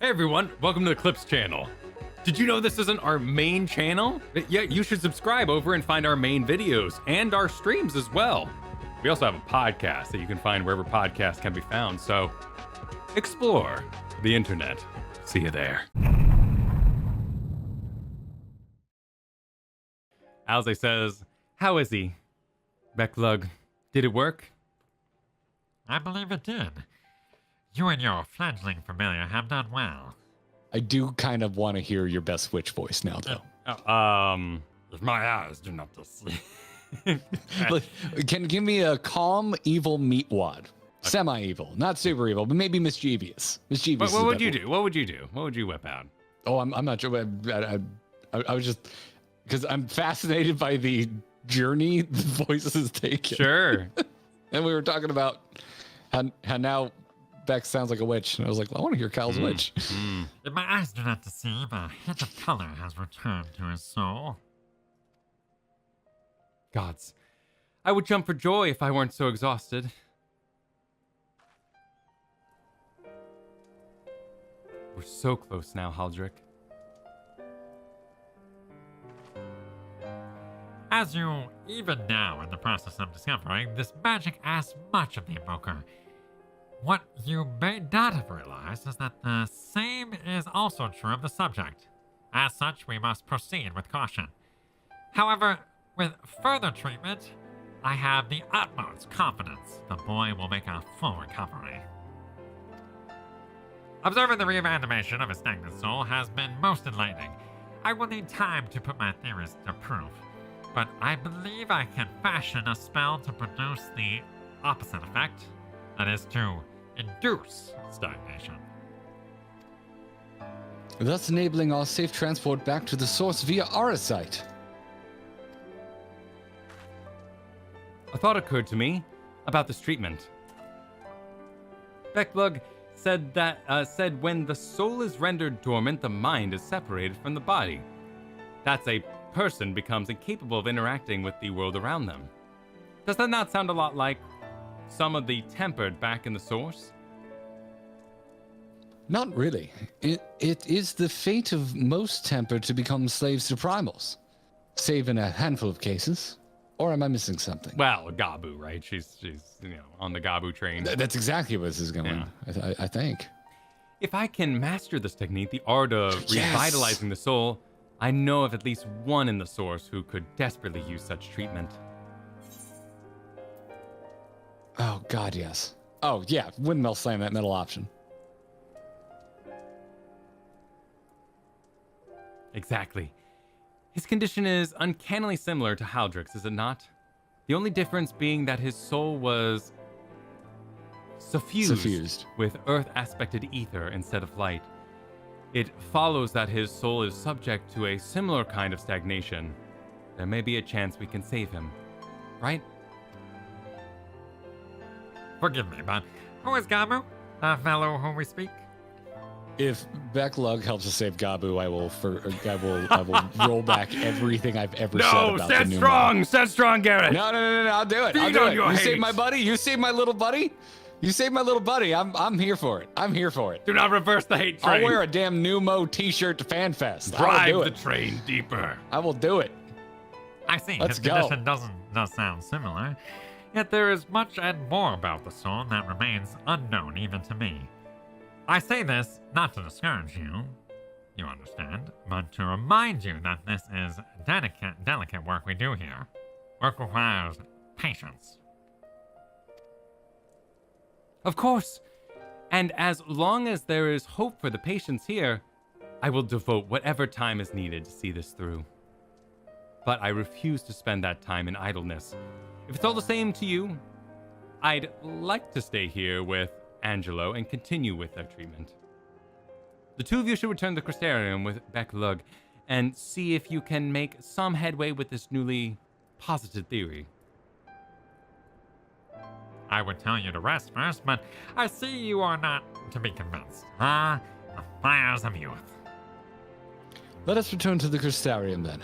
Hey everyone, welcome to the Clips channel. Did you know this isn't our main channel? Yeah, you should subscribe over and find our main videos and our streams as well. We also have a podcast that you can find wherever podcasts can be found, so explore the internet. See you there. Alze says, how is he? Becklug, did it work? I believe it did. You and your fledgling familiar have done well. I do kind of want to hear your best witch voice now, though. If my eyes do not see. Can give me a calm, evil meatwad. Semi-evil, not super evil, but maybe mischievous. Mischievous. What would you do? What would you do? What would you whip out? Oh, I'm not sure. I was just because I'm fascinated by the journey the voice is taking. Sure. And we were talking about how now Beck sounds like a witch, and I was like, well, I want to hear Kyle's witch. If my eyes do not deceive, a hint of color has returned to his soul. Gods, I would jump for joy if I weren't so exhausted. We're so close now, Haldrick. As you, even now in the process of discovering, this magic asks much of the invoker. What you may not have realized is that the same is also true of the subject. As such, we must proceed with caution. However, with further treatment, I have the utmost confidence the boy will make a full recovery. Observing the reanimation of his stagnant soul has been most enlightening. I will need time to put my theories to proof, but I believe I can fashion a spell to produce the opposite effect, that is to induce stagnation. Thus enabling our safe transport back to the source via Arasite. A thought occurred to me about this treatment. Becklug said when the soul is rendered dormant, the mind is separated from the body. That's a person becomes incapable of interacting with the world around them. Does that not sound a lot like some of the tempered back in the source? Not really. It is the fate of most tempered to become slaves to primals, save in a handful of cases. Or am I missing something? Well, Gabu, right? She's on the Gabu train. That's exactly where this is going. Yeah. I think. If I can master this technique, the art of revitalizing the soul, I know of at least one in the source who could desperately use such treatment. Oh God, yes. Oh yeah, windmill slam that middle option. Exactly. His condition is uncannily similar to Haldrick's, is it not? The only difference being that his soul was suffused with earth-aspected ether instead of light. It follows that his soul is subject to a similar kind of stagnation. There may be a chance we can save him, right? Forgive me, but who is Gabu, the fellow whom we speak? If Becklug helps us save Gabu, I will roll back everything I've ever said about the new strong, stand strong, Garrett. No, I'll do it. Feed I'll on do your it. You hate. saved my buddy. You saved my little buddy. You saved my little buddy. I'm here for it. I'm here for it. Do not reverse the hate train. I'll wear a damn Numo t-shirt to FanFest. Drive the train deeper. I will do it. I see. Let's His go. condition does sound similar. Yet there is much and more about the soul that remains unknown even to me. I say this not to discourage you, you understand, but to remind you that this is delicate work we do here. Work requires patience. Of course. And as long as there is hope for the patients here, I will devote whatever time is needed to see this through. But I refuse to spend that time in idleness. If it's all the same to you, I'd like to stay here with Angelo and continue with their treatment. The two of you should return to the Crystarium with Becklug and see if you can make some headway with this newly posited theory. I would tell you to rest first, but I see you are not to be convinced. The fires of youth. Let us return to the Crystarium then.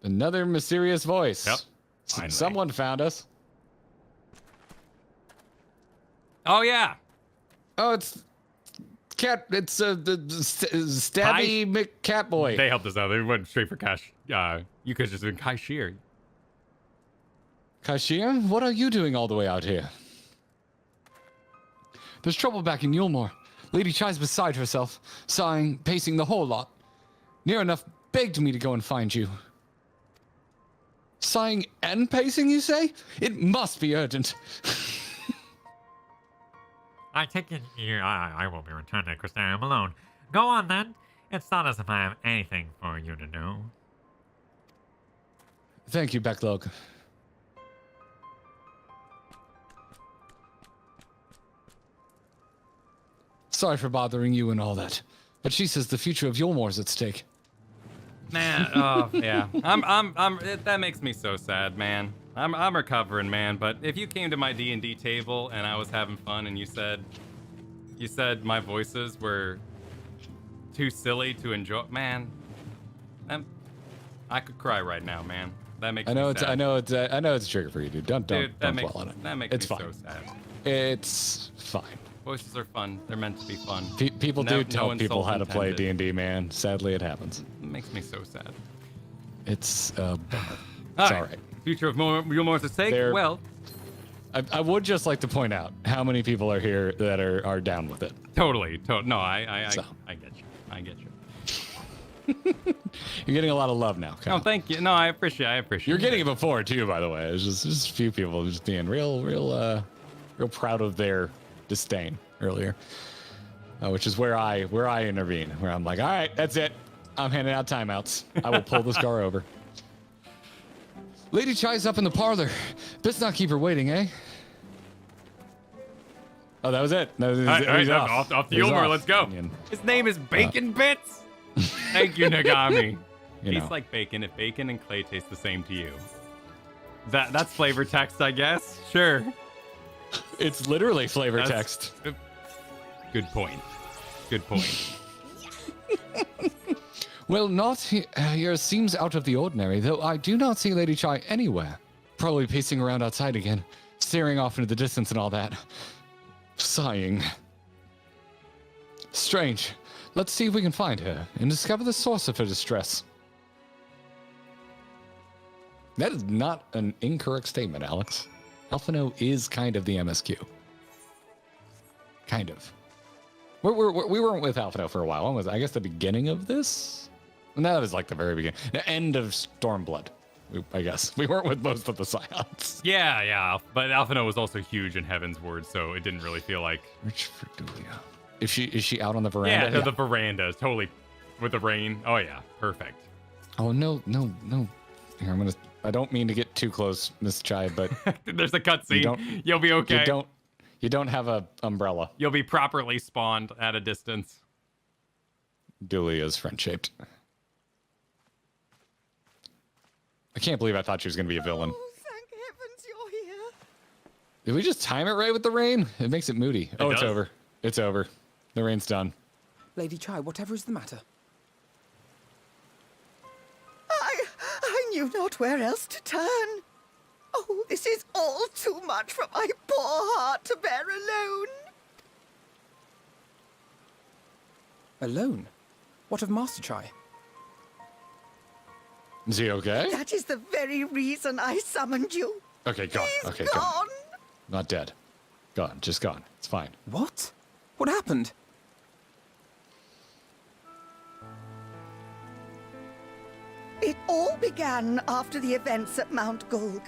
Another mysterious voice. Yep. Finally. Someone found us. Oh yeah. Oh, it's cat. It's the Stabby McCatboy. They helped us out. They went straight for Cash. You could have just been Kai Shear. Kashir, what are you doing all the way out here? There's trouble back in Yulmore. Lady Chai's beside herself, sighing, pacing the whole lot. Near enough begged me to go and find you. Sighing and pacing, you say? It must be urgent. I take it I will be returning to Crystarium alone. Go on then. It's not as if I have anything for you to do. Thank you, Backlog. Sorry for bothering you and all that, but she says the future of Yulmore's at stake. Man, oh yeah, that makes me so sad, man. I'm recovering, man. But if you came to my D&D table and I was having fun and you said my voices were too silly to enjoy, man, I could cry right now, man. That makes me sad. I know it's a trigger for you, dude. Don't dwell on it. That makes It's me fine. so sad. It's fine. Voices are fun. They're meant to be fun. People do tell people insult how to play intended. D&D, man. Sadly, it happens. It makes me so sad. It's All right. Future of Yulmore's at stake. They're- Well, I would just like to point out how many people are here that are down with it. totally. No, I So. get you. I get you. You're getting a lot of love now, Kyle. Oh, thank you. No, I appreciate. You're getting it before too, by the way. It's just a few people just being real proud of their disdain earlier, which is where I intervene. Where I'm like, all right, that's it. I'm handing out timeouts. I will pull this car over. Lady Chai's up in the parlor. Best not keep her waiting, eh? Oh, that was it. All right, off the Yulmore. Let's go. And, His name is Bacon Bits. Thank you, Nagami. you He's know. like bacon. If bacon and clay taste the same to you, that's flavor text, I guess. Sure. It's literally flavor That's- text. Good point. Good point. Well, not here seems out of the ordinary, though I do not see Lady Chai anywhere. Probably pacing around outside again, staring off into the distance and all that. Sighing. Strange. Let's see if we can find her and discover the source of her distress. That is not an incorrect statement, Alex. Alphino is kind of the MSQ. Kind of. We weren't with Alphino for a while. When was it? I guess the beginning of this? And that was like the very beginning. The end of Stormblood, I guess. We weren't with most of the Scions. Yeah. But Alphino was also huge in Heaven's Word, so it didn't really feel like. Rich for Dulia. Is she out on the veranda? Yeah, the veranda is totally with the rain. Oh yeah, perfect. Oh no. Here, I don't mean to get too close, Miss Chai, but There's a cutscene. You'll be okay. you don't have a umbrella. You'll be properly spawned at a distance. Dulia's friend-shaped. I can't believe I thought she was going to be a villain. Oh, thank heavens you're here. Did we just time it right with the rain? It makes it moody. It's does. over. It's over. The rain's done. Lady Chai, whatever is the matter? I knew not where else to turn. Oh, this is all too much for my poor heart to bear alone. Alone? What of Master Chai? Is he okay? That is the very reason I summoned you. Okay, gone. He's Okay, gone. gone. Not dead. Gone. Just gone. It's fine. What? What happened? It all began after the events at Mount Gulg.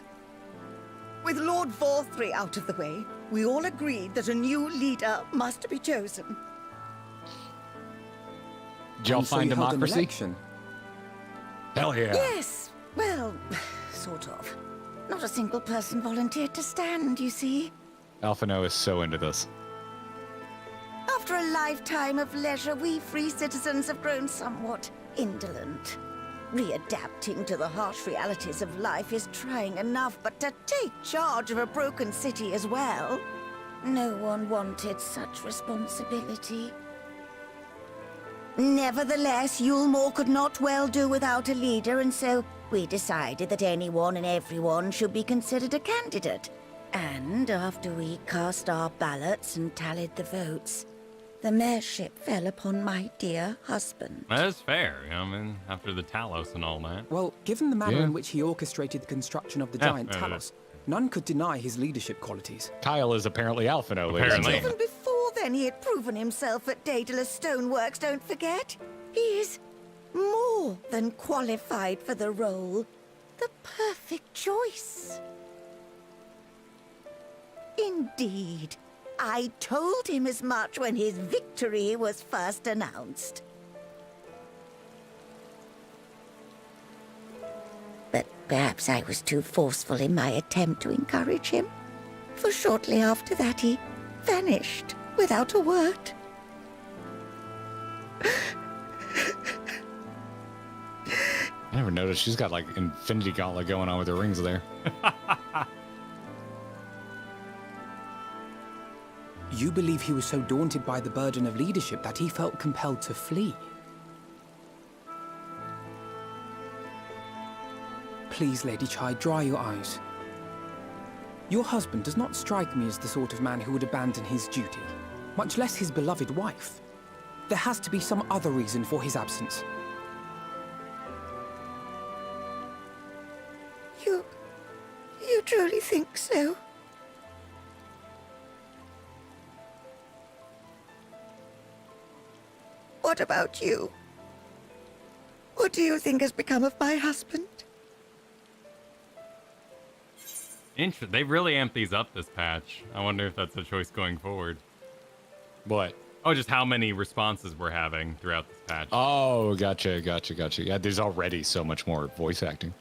With Lord Vorthry out of the way, we all agreed that a new leader must be chosen. Did y'all And so find you held an democracy? election? Hell yeah. Yes, well, sort of. Not a single person volunteered to stand, you see. Alphino is so into this. After a lifetime of leisure, we free citizens have grown somewhat indolent. Readapting to the harsh realities of life is trying enough, but to take charge of a broken city as well? No one wanted such responsibility. Nevertheless, Yulmore could not well do without a leader, and so we decided that anyone and everyone should be considered a candidate. And after we cast our ballots and tallied the votes, the mayorship fell upon my dear husband. That's fair. I mean, after the Talos and all that. Well, given the manner Yeah. in which he orchestrated the construction of the Yeah, giant Talos, none could deny his leadership qualities. Kyle is apparently Alphino, ladies and Apparently. gentlemen. Even before then, he had proven himself at Daedalus Stoneworks, don't forget. He is more than qualified for the role. The perfect choice. Indeed. I told him as much when his victory was first announced. But perhaps I was too forceful in my attempt to encourage him. For shortly after that, he vanished without a word. I never noticed she's got like Infinity Gauntlet going on with her rings there. You believe he was so daunted by the burden of leadership that he felt compelled to flee? Please, Lady Chai, dry your eyes. Your husband does not strike me as the sort of man who would abandon his duty, much less his beloved wife. There has to be some other reason for his absence. You truly think so? What about you? What do you think has become of my husband? They really amped these up this patch. I wonder if that's a choice going forward. What? Oh, just how many responses we're having throughout this patch. Oh, gotcha. Yeah, there's already so much more voice acting.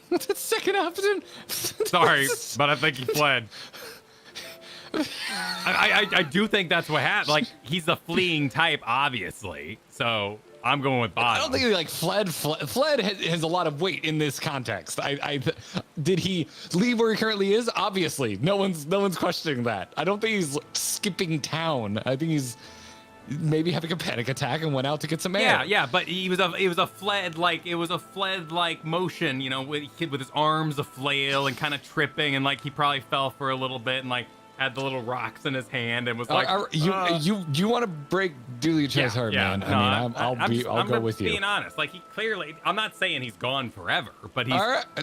The second option? Sorry, but I think he fled. I do think that's what happened. Like, he's a fleeing type, obviously. So I'm going with I bottom. don't think he like fled. Fled has a lot of weight in this context. Did he leave where he currently is? Obviously, no one's questioning that. I don't think he's skipping town. I think he's maybe having a panic attack and went out to get some air. Yeah, but it was a fled like motion, you know, with his arms a flail and kind of tripping, and like he probably fell for a little bit and like had the little rocks in his hand and was like, you want to break Dooley Chai's heart, man? No, I mean, I'll go with you. Being honest, like he clearly, I'm not saying he's gone forever, but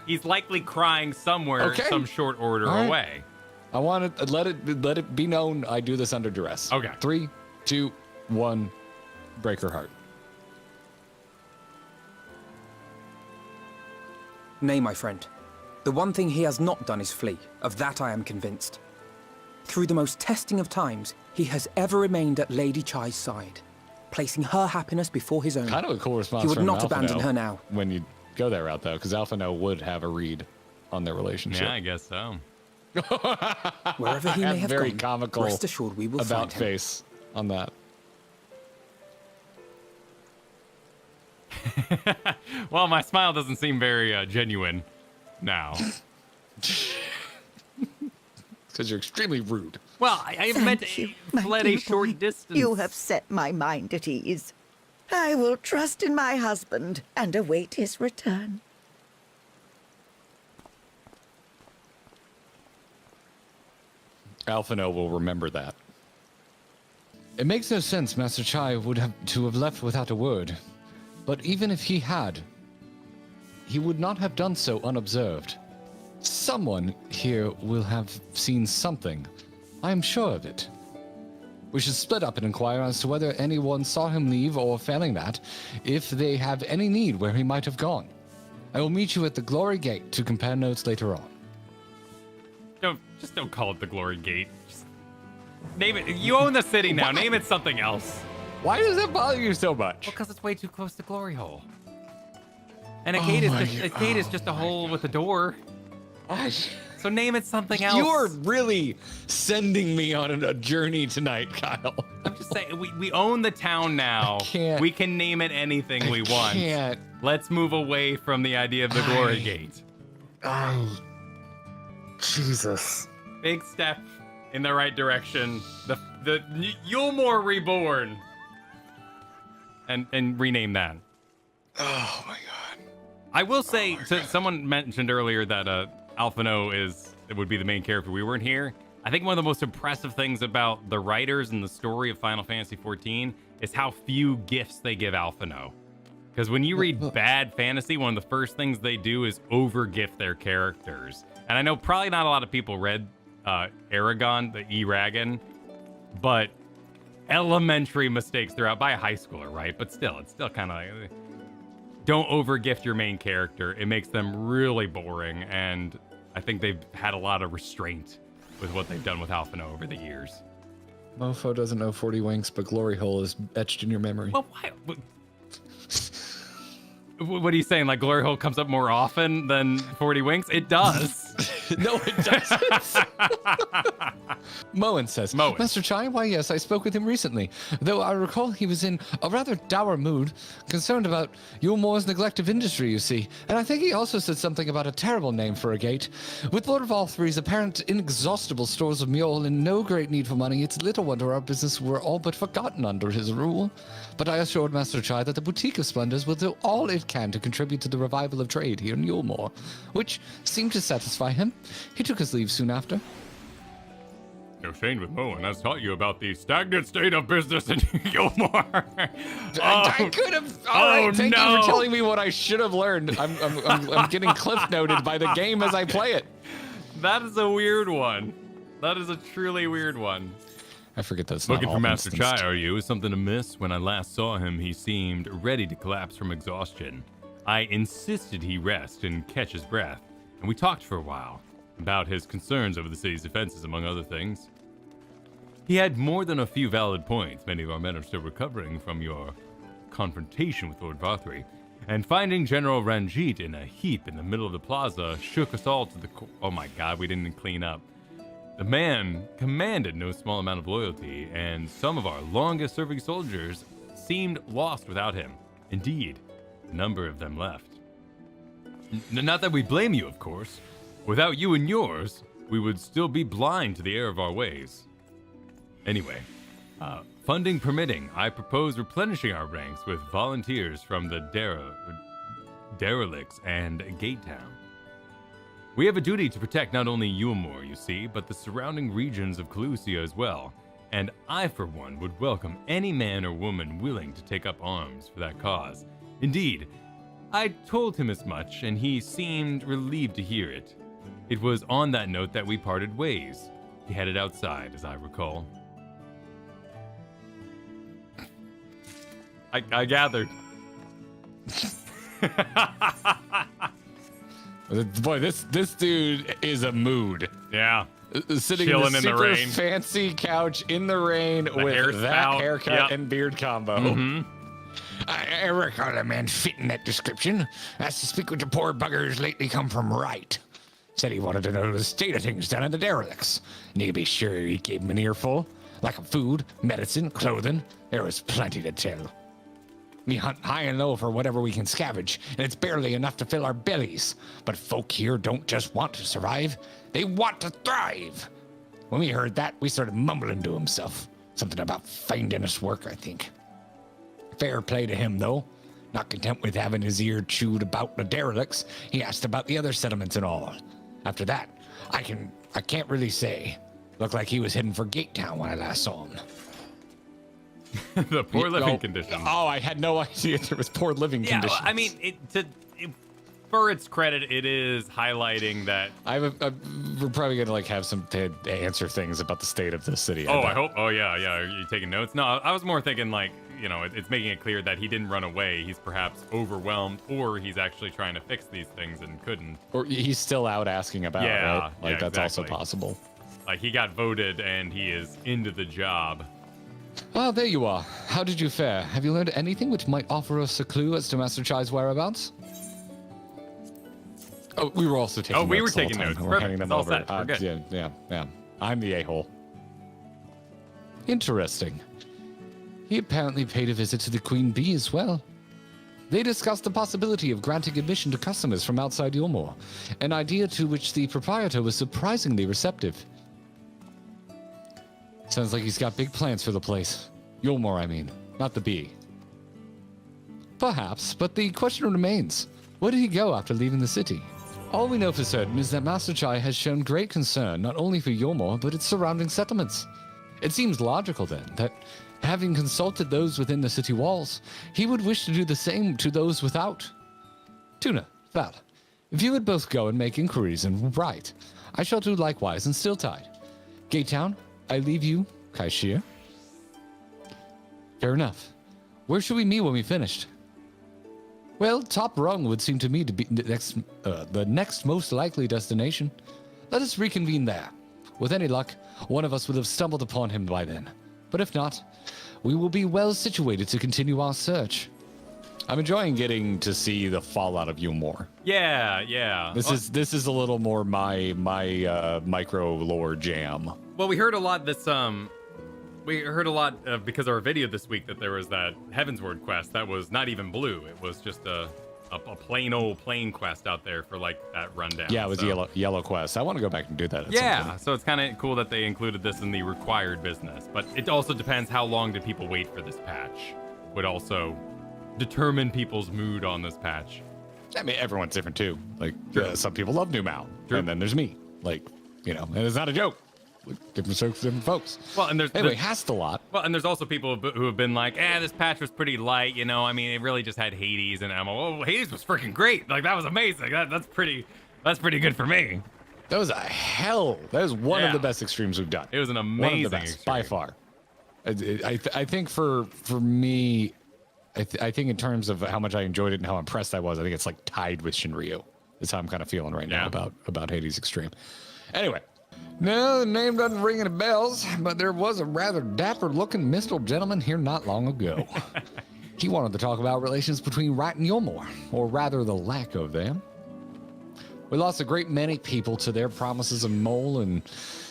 he's likely crying somewhere, Okay. some short order All right. away. I want to let it be known I do this under duress. Okay. 3, 2, 1, break her heart. Nay, my friend. The one thing he has not done is flee. Of that I am convinced. Through the most testing of times, he has ever remained at Lady Chai's side, placing her happiness before his own. Kind of a cool response. He would from not Alphino abandon her now. when you go that route, though, because Alphino would have a read on their relationship. Yeah, I guess so. Wherever he may have very gone, comical rest assured we will about find him. face on that. Well, my smile doesn't seem very genuine now. Because you're extremely rude. Well, I meant Thank you, my fled dear a short boy. distance. You have set my mind at ease. I will trust in my husband and await his return. Alphino will remember that. It makes no sense Master Chai would have left without a word. But even if he had, he would not have done so unobserved. Someone here will have seen something. I am sure of it. We should split up and inquire as to whether anyone saw him leave, or failing that, if they have any need where he might have gone. I will meet you at the Glory Gate to compare notes later on. Don't call it the Glory Gate. Just name it. You own the city now. Name it something else. Why does that bother you so much? Because it's way too close to Glory Hole. And a gate is just a hole with a door. So name it something else. You're really sending me on a journey tonight, Kyle. I'm just saying, we own the town now. I can't. We can name it anything we want. Can't. Let's move away from the idea of the Glory Gate. Jesus. Big step in the right direction. The Yulmore Reborn. And rename that. Oh my god. I will say, someone mentioned earlier that Alphino would be the main character. We weren't here. I think one of the most impressive things about the writers and the story of Final Fantasy XIV is how few gifts they give Alphino. Because when you read bad fantasy, one of the first things they do is over-gift their characters. And I know probably not a lot of people read Aragon, the E-Ragon, but elementary mistakes throughout by a high schooler, right? But still, it's still kind of like, don't over-gift your main character. It makes them really boring, and I think they've had a lot of restraint with what they've done with Alphino over the years. Mofo doesn't know 40 winks, but Glory Hole is etched in your memory. Well, why? What are you saying? Like Glory Hole comes up more often than 40 winks? It does. No, it doesn't. Moen says, Moen. Master Chai, why yes, I spoke with him recently, though I recall he was in a rather dour mood, concerned about Yulmore's neglect of industry, you see, and I think he also said something about a terrible name for a gate. With Lord of all Three's apparent inexhaustible stores of mule and no great need for money, it's little wonder our business were all but forgotten under his rule. But I assured Master Chai that the Boutique of Splendors will do all it can to contribute to the revival of trade here in Yulmore, which seemed to satisfy him. He took his leave soon after. No shame with Moen has taught you about the stagnant state of business in Yulmore. I could have. All right, thank you for telling me what I should have learned. I'm getting cliff noted by the game as I play it. That is a weird one. That is a truly weird one. I forget that's Looking not for all Master instanced. Chai, are you? Is something amiss? When I last saw him, he seemed ready to collapse from exhaustion. I insisted he rest and catch his breath, and we talked for a while about his concerns over the city's defenses, among other things. He had more than a few valid points. Many of our men are still recovering from your confrontation with Lord Varthry, and finding General Ranjit in a heap in the middle of the plaza shook us all to the core. Oh my god, we didn't clean up. The man commanded no small amount of loyalty, and some of our longest-serving soldiers seemed lost without him. Indeed, a number of them left. Not that we blame you, of course. Without you and yours, we would still be blind to the error of our ways. Anyway, funding permitting, I propose replenishing our ranks with volunteers from the derelicts and Gate Town. We have a duty to protect not only Yulmore, you see, but the surrounding regions of Calusia as well, and I, for one, would welcome any man or woman willing to take up arms for that cause. Indeed, I told him as much, and he seemed relieved to hear it. It was on that note that we parted ways. He headed outside, as I recall. I gathered. Boy, this dude is a mood. Yeah. Sitting Chilling in the in the super rain. fancy couch in the rain with hair that spout. haircut Yep. and beard combo. Mm-hmm. I recall a man fitting that description. Asked to speak with the poor buggers lately come from right. Said he wanted to know the state of things down in the derelicts. And you be sure he gave him an earful. Like food, medicine, clothing. There was plenty to tell. We hunt high and low for whatever we can scavenge, and it's barely enough to fill our bellies. But folk here don't just want to survive, they want to thrive. When we heard that, we started mumbling to himself. Something about finding us work, I think. Fair play to him, though. Not content with having his ear chewed about the derelicts, he asked about the other settlements and all. After that, I can't really say. Looked like he was heading for Gate Town when I last saw him. The poor living conditions. Oh, I had no idea there was poor living conditions. I mean, for its credit, it is highlighting that. We're probably gonna have some to answer things about the state of the city. I hope. Oh yeah. Are you taking notes? No, I was more thinking it's making it clear that he didn't run away. He's perhaps overwhelmed, or he's actually trying to fix these things and couldn't. Or he's still out asking about. Yeah, right? Like yeah, that's also exactly. possible. Like he got voted and he is into the job. Well, there you are. How did you fare? Have you learned anything which might offer us a clue as to Master Chai's whereabouts? Oh, we were also taking notes. We were the whole taking time. notes. We're Perfect. handing them It's all over. set. We're good. Yeah. I'm the a-hole. Interesting. He apparently paid a visit to the Queen Bee as well. They discussed the possibility of granting admission to customers from outside Yulmore, an idea to which the proprietor was surprisingly receptive. Sounds like he's got big plans for the place. Yulmore, I mean, not the bee. Perhaps, but the question remains. Where did he go after leaving the city? All we know for certain is that Master Chai has shown great concern not only for Yulmore, but its surrounding settlements. It seems logical then that, having consulted those within the city walls, he would wish to do the same to those without. Tuna, Val, if you would both go and make inquiries and write, I shall do likewise in Stilltide. Gate Town, I leave you, Kaishir. Fair enough. Where should we meet when we finished? Well, Top Rung would seem to me to be the next most likely destination. Let us reconvene there. With any luck, one of us would have stumbled upon him by then. But if not, we will be well situated to continue our search. I'm enjoying getting to see the fallout of Yulmore. Yeah. This is a little more my micro lore jam. Well, we heard a lot this because of our video this week that there was that Heavensward quest that was not even blue. It was just a plain old plain quest out there for like that rundown. Yeah, it was yellow quest. I want to go back and do that. Yeah, so it's kind of cool that they included this in the required business. But it also depends how long did people wait for this patch. Would also determine people's mood on this patch. I mean, everyone's different too. Like some people love New Mao, and then there's me. Like, and it's not a joke. Different folks. Well, and there's Hast a lot. Well, and there's also people who have been like, this patch was pretty light, I mean, it really just had Hades, and I'm like, oh, Hades was freaking great. Like, that was amazing. That's pretty good for me. That was that was one of the best extremes we've done. It was an amazing one of the best, extreme. by far. I think for me, I think in terms of how much I enjoyed it and how impressed I was, I think it's like tied with Shinryu. That's how I'm kind of feeling right now about Hades Extreme. Anyway. No, the name doesn't ring any bells, but there was a rather dapper-looking minstrel gentleman here not long ago. He wanted to talk about relations between Wright and Yulmore, or rather the lack of them. We lost a great many people to their promises of mole and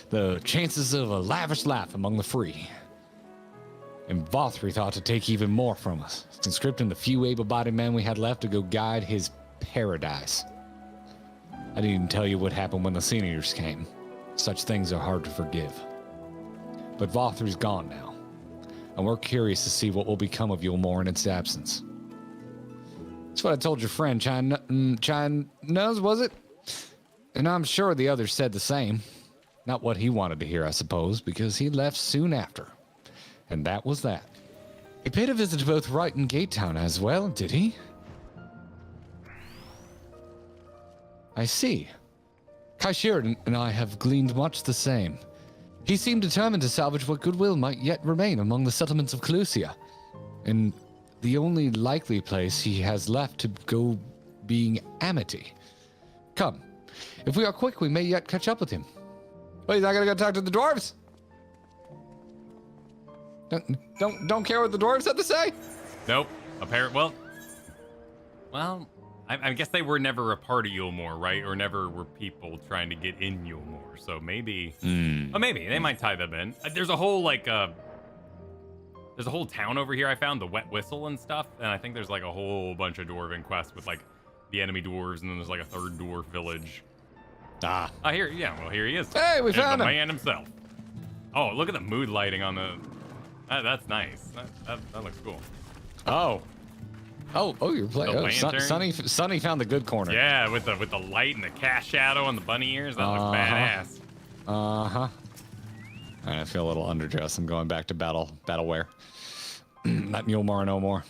the chances of a lavish life among the free. And Vothri thought to take even more from us, conscripting the few able-bodied men we had left to go guide his paradise. I didn't even tell you what happened when the seniors came. Such things are hard to forgive. But Vothri's gone now, and we're curious to see what will become of Yulmore in its absence. That's what I told your friend, Chine knows, was it? And I'm sure the others said the same. Not what he wanted to hear, I suppose, because he left soon after. And that was that. He paid a visit to both Wright and Gate Town as well, did he? I see. Kaishir and I have gleaned much the same. He seemed determined to salvage what goodwill might yet remain among the settlements of Clusia, and the only likely place he has left to go being Amity. Come, if we are quick, we may yet catch up with him. Wait, he's not gonna go talk to the dwarves? Don't care what the dwarves have to say? Nope. Well, I guess they were never a part of Yulmore, right? Or never were people trying to get in Yulmore. So maybe, maybe they might tie them in. There's a whole there's a whole town over here I found, the Wet Whistle and stuff. And I think there's like a whole bunch of dwarven quests with like the enemy dwarves, and then there's like a third dwarf village. Here he is. Hey, we found him. The man himself. Oh, look at the mood lighting on the. That's nice. That looks cool. Oh, you're playing. Sunny found the good corner. Yeah, with the light and the cast shadow on the bunny ears. That looks badass. I feel a little underdressed. I'm going back to battleware. Not Yulmore no more.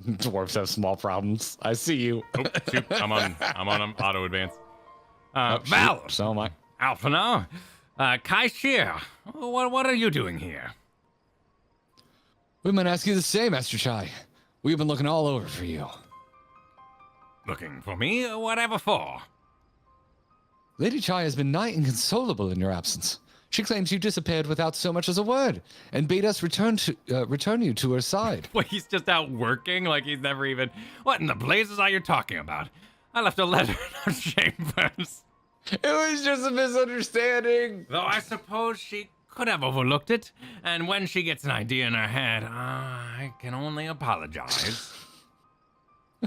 Dwarves have small problems. I see you. Shoot. I'm on auto advance. Val. So am I. Alphana. Kaishir. What are you doing here? We might ask you the same, Master Chai. We've been looking all over for you. Looking for me? Whatever for? Lady Chai has been nigh inconsolable in your absence. She claims you disappeared without so much as a word, and bade us return you to her side. Well, he's just out working, like he's never even... What in the blazes are you talking about? I left a letter in her chambers. It was just a misunderstanding. Though I suppose she could have overlooked it, and when she gets an idea in her head, I can only apologize.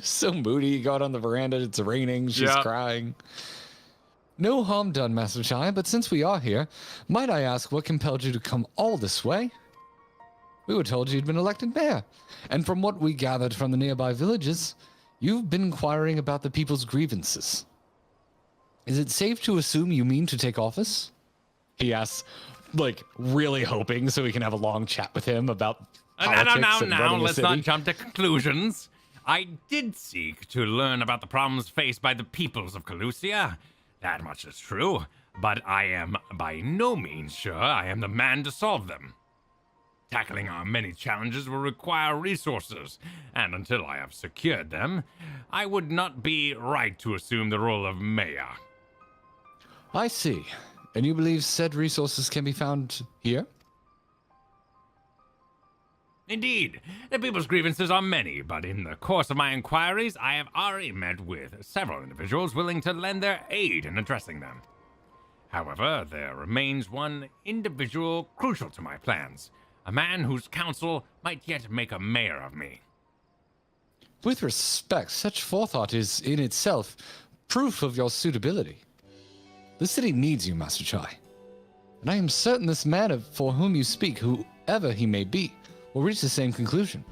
So moody. You go out on the veranda, it's raining, she's crying. No harm done, Master Chai, but since we are here, might I ask what compelled you to come all this way? We were told you'd been elected mayor, and from what we gathered from the nearby villages, you've been inquiring about the people's grievances. Is it safe to assume you mean to take office? He asks, like, really hoping so we can have a long chat with him about politics and running a let's city. not jump to conclusions. I did seek to learn about the problems faced by the peoples of Calusia. That much is true, but I am by no means sure I am the man to solve them. Tackling our many challenges will require resources, and until I have secured them, I would not be right to assume the role of mayor. I see. And you believe said resources can be found here? Indeed, the people's grievances are many, but in the course of my inquiries, I have already met with several individuals willing to lend their aid in addressing them. However, there remains one individual crucial to my plans, a man whose counsel might yet make a mayor of me. With respect, such forethought is, in itself, proof of your suitability. The city needs you, Master Chai. And I am certain this man for whom you speak, whoever he may be, will reach the same conclusion.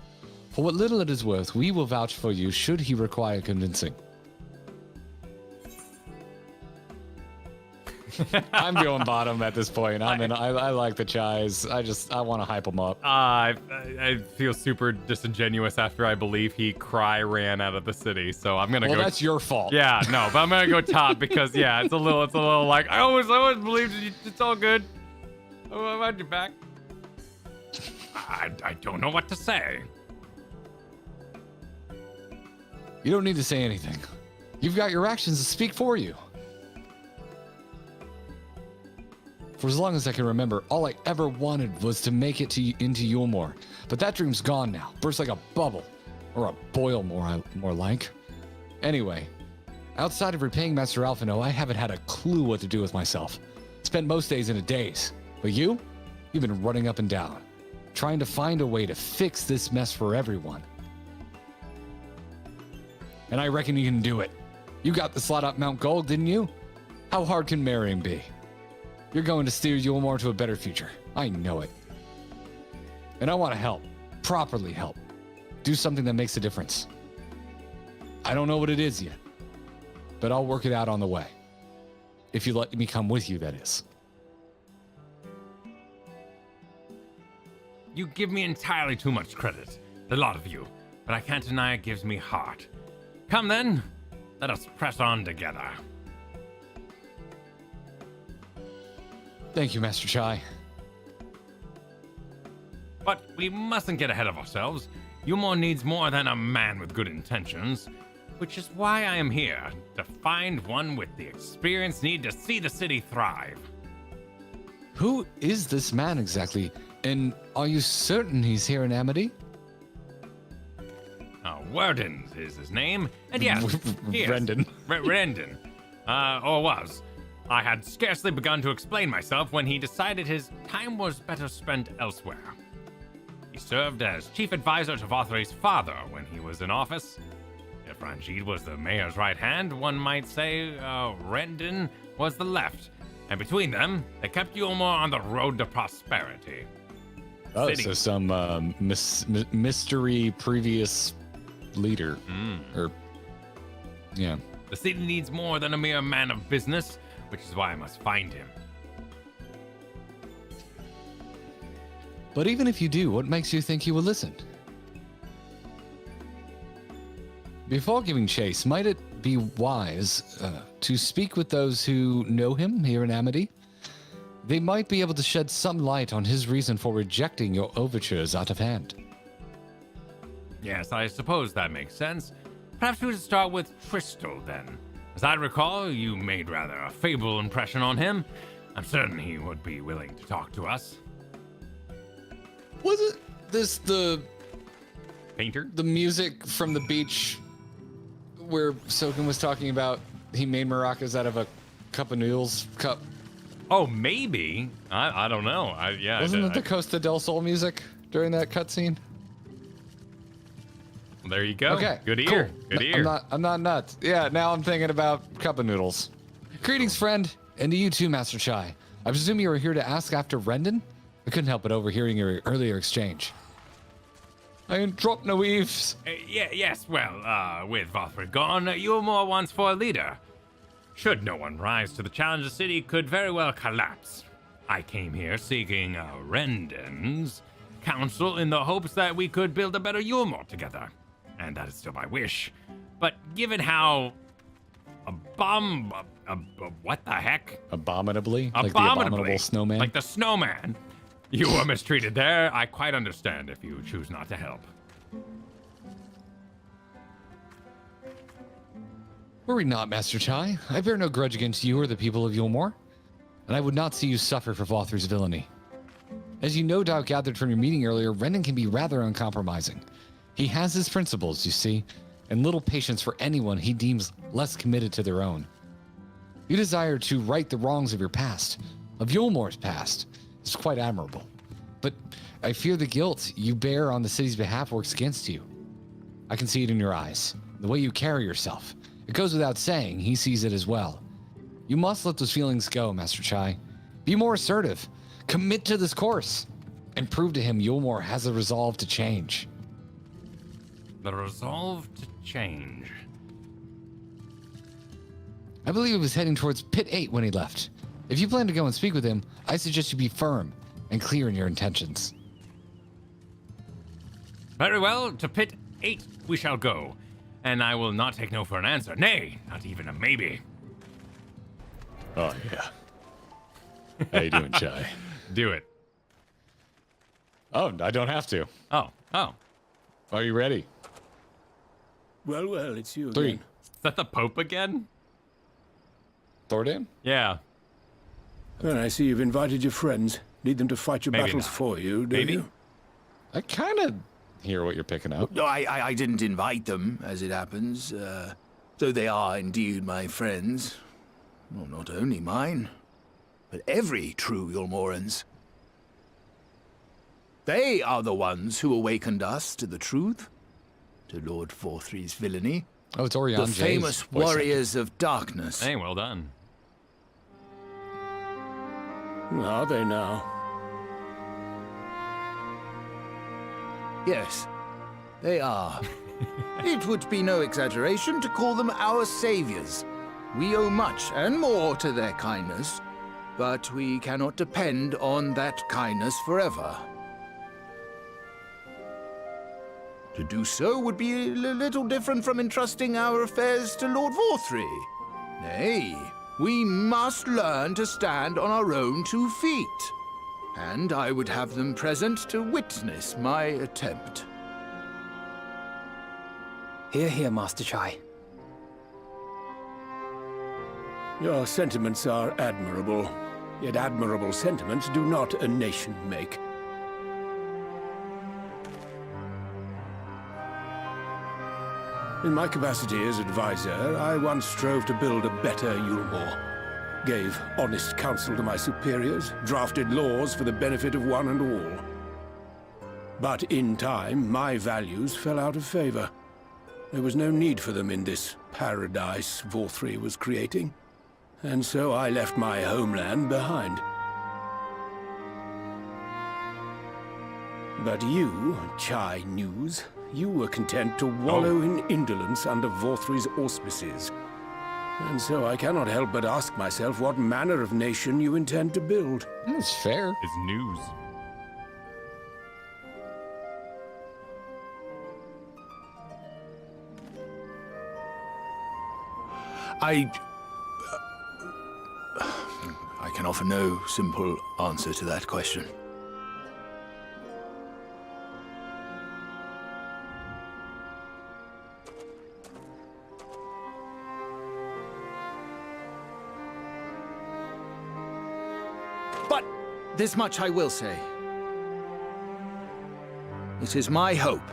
For what little it is worth, we will vouch for you should he require convincing. I'm going bottom at this point. I like the Chais. I want to hype them up. I feel super disingenuous after I believe he ran out of the city, so I'm gonna go. Well, that's your fault. Yeah, no, but I'm gonna go top because yeah, it's a little like I always believed it's all good. Oh, I'm back. I don't know what to say. You don't need to say anything. You've got your actions to speak for you. For as long as I can remember, all I ever wanted was to make it into Yulmore. But that dream's gone now. Burst like a bubble. Or a boil, more like. Anyway, outside of repaying Master Alphino, I haven't had a clue what to do with myself. Spent most days in a daze. But you've been running up and down, trying to find a way to fix this mess for everyone. And I reckon you can do it. You got the slot up Mount Gold, didn't you? How hard can marrying be? You're going to steer Yulmore to a better future. I know it. And I want to help. Properly help. Do something that makes a difference. I don't know what it is yet, but I'll work it out on the way. If you let me come with you, that is. You give me entirely too much credit, the lot of you, but I can't deny it gives me heart. Come then, let us press on together. Thank you, Master Chai. But we mustn't get ahead of ourselves. Yulmore needs more than a man with good intentions, which is why I am here, to find one with the experience needed to see the city thrive. Who is this man exactly? And are you certain he's here in Amity? Werden is his name, and yes, he is. Rendon. Rendon. Or was. I had scarcely begun to explain myself when he decided his time was better spent elsewhere. He served as chief advisor to Vothre's father when he was in office. If Ranjit was the mayor's right hand, one might say Rendon was the left. And between them, they kept Yulmore on the road to prosperity. Oh, so some mystery previous leader. Or, yeah. The city needs more than a mere man of business, which is why I must find him. But even if you do, what makes you think he will listen? Before giving chase, might it be wise to speak with those who know him here in Amity? They might be able to shed some light on his reason for rejecting your overtures out of hand. Yes, I suppose that makes sense. Perhaps we should start with Crystal, then. As I recall, you made rather a favorable impression on him. I'm certain he would be willing to talk to us. Was it this the Painter? the music from the beach where Soken was talking about he made maracas out of a cup of noodles cup? Oh, maybe. I don't know. Wasn't it the Costa del Sol music during that cutscene? There you go. Okay. Good ear. Cool. Good ear. I'm not nuts. Yeah, now I'm thinking about cup of noodles. Greetings, friend, and to you too, Master Chai. I presume you were here to ask after Rendon? I couldn't help but overhearing your earlier exchange. I ain't dropped no eaves. Yes, well, with Vothrid gone, Yulmore wants for a leader. Should no one rise to the challenge, the city could very well collapse. I came here seeking Rendon's counsel in the hopes that we could build a better Yulmore together. And that is still my wish. But given how what the heck? Abominably? Like the abominable snowman? Like the snowman. You were mistreated there. I quite understand if you choose not to help. Worry not, Master Chai. I bear no grudge against you or the people of Yulmore, and I would not see you suffer for Vothrid's villainy. As you no doubt gathered from your meeting earlier, Rendon can be rather uncompromising. He has his principles, you see, and little patience for anyone he deems less committed to their own. You desire to right the wrongs of your past, of Yulmore's past. It's quite admirable. But I fear the guilt you bear on the city's behalf works against you. I can see it in your eyes, the way you carry yourself. It goes without saying, he sees it as well. You must let those feelings go, Master Chai. Be more assertive. Commit to this course. And prove to him Yulmore has a resolve to change. The resolve to change. I believe he was heading towards Pit 8 when he left. If you plan to go and speak with him, I suggest you be firm and clear in your intentions. Very well, to Pit 8 we shall go. And I will not take no for an answer. Nay, not even a maybe. Oh, yeah. How you doing, Chai? Do it. Oh, I don't have to. Oh. Are you ready? Well, it's you 3. again. Is that the Pope again? Thordan? Yeah. Well, I see you've invited your friends. Need them to fight your Maybe battles not. for you, do Maybe. you? I kind of hear what you're picking up. No, I didn't invite them, as it happens, though they are indeed my friends. Well, not only mine, but every true Yulmoran's. They are the ones who awakened us to the truth, to Lord Vothrid's villainy, Oh, it's Orion the J's famous voice actor. warriors of darkness. Hey, well done. Are they now? Yes, they are. It would be no exaggeration to call them our saviors. We owe much and more to their kindness, but we cannot depend on that kindness forever. To do so would be a little different from entrusting our affairs to Lord Vothrid. Nay, we must learn to stand on our own 2 feet. And I would have them present to witness my attempt. Hear, hear, Master Chai. Your sentiments are admirable. Yet admirable sentiments do not a nation make. In my capacity as advisor, I once strove to build a better Yulmore. Gave honest counsel to my superiors, drafted laws for the benefit of one and all. But in time, my values fell out of favor. There was no need for them in this paradise Vothrid was creating. And so I left my homeland behind. But you, Chai News, you were content to wallow in indolence under Vothrid's auspices. And so I cannot help but ask myself what manner of nation you intend to build. That's fair. It's news. I can offer no simple answer to that question. But this much I will say. It is my hope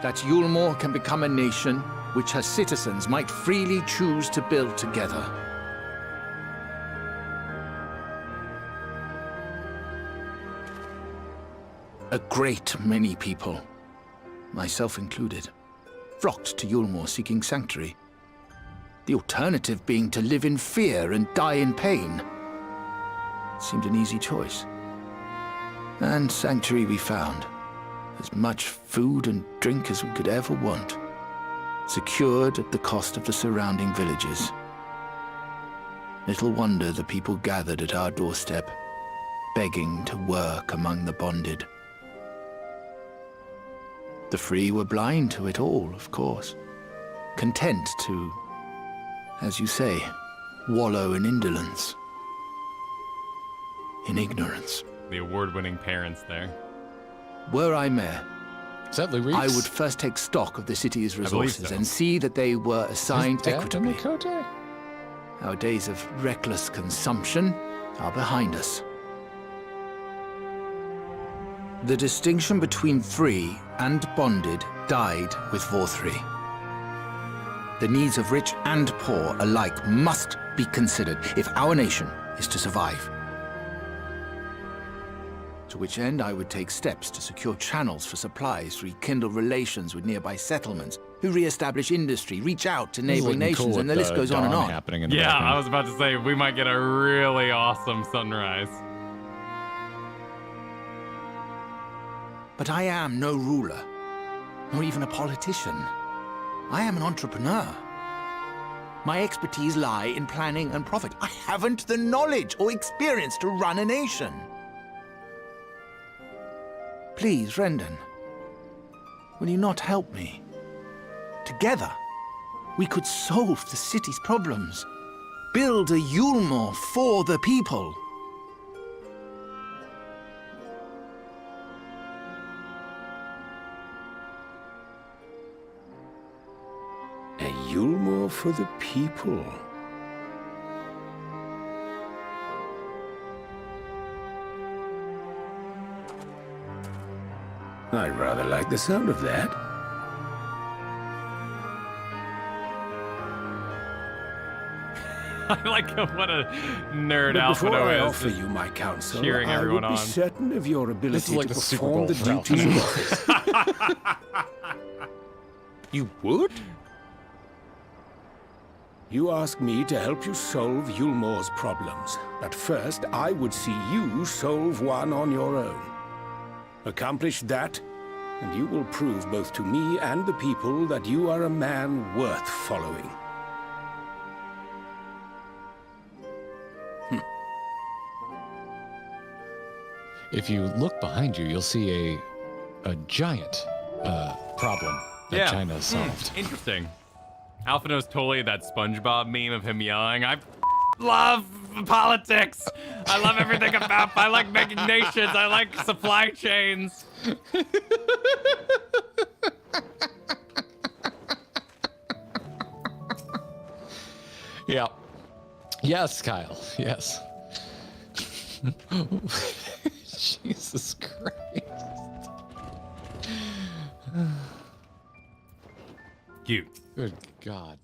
that Yulmore can become a nation which her citizens might freely choose to build together. A great many people, myself included, flocked to Yulmore seeking sanctuary. The alternative being to live in fear and die in pain. Seemed an easy choice. And sanctuary we found. As much food and drink as we could ever want. Secured at the cost of the surrounding villages. Little wonder the people gathered at our doorstep, begging to work among the bonded. The free were blind to it all, of course. Content to, as you say, wallow in indolence. In ignorance. The award-winning parents there. Were I mayor, Is that Lou Reeves? I would first take stock of the city's believe resources so. and see that they were assigned Is Dad in the equitably. Kote? Our days of reckless consumption are behind us. The distinction between free and bonded died with Vorthri. The needs of rich and poor alike must be considered if our nation is to survive. To which end I would take steps to secure channels for supplies, rekindle relations with nearby settlements, who re-establish industry, reach out to This is neighboring looking nations, cool and the with list goes on and dawn on. Happening in the Yeah, background. I was about to say, we might get a really awesome sunrise. But I am no ruler, nor even a politician. I am an entrepreneur. My expertise lie in planning and profit. I haven't the knowledge or experience to run a nation. Please, Rendon, will you not help me? Together, we could solve the city's problems. Build a Yulmore for the people. A Yulmore for the people. I rather like the sound of that. I like what a nerd But before I Alphino offer is. you my counsel, cheering I everyone would be on. certain of your This ability is like to the Super perform Bowl the for duties of Alphino. office. You would? You ask me to help you solve Yulmore's problems, but first I would see you solve one on your own. Accomplish that, and you will prove both to me and the people that you are a man worth following. If you look behind you, you'll see a giant problem that China has solved. Interesting. Alphino's totally that SpongeBob meme of him yelling, I love politics. I love everything about, I like making nations. I like supply chains. Yeah. Yes, Kyle. Yes. Jesus Christ. Cute. Good God.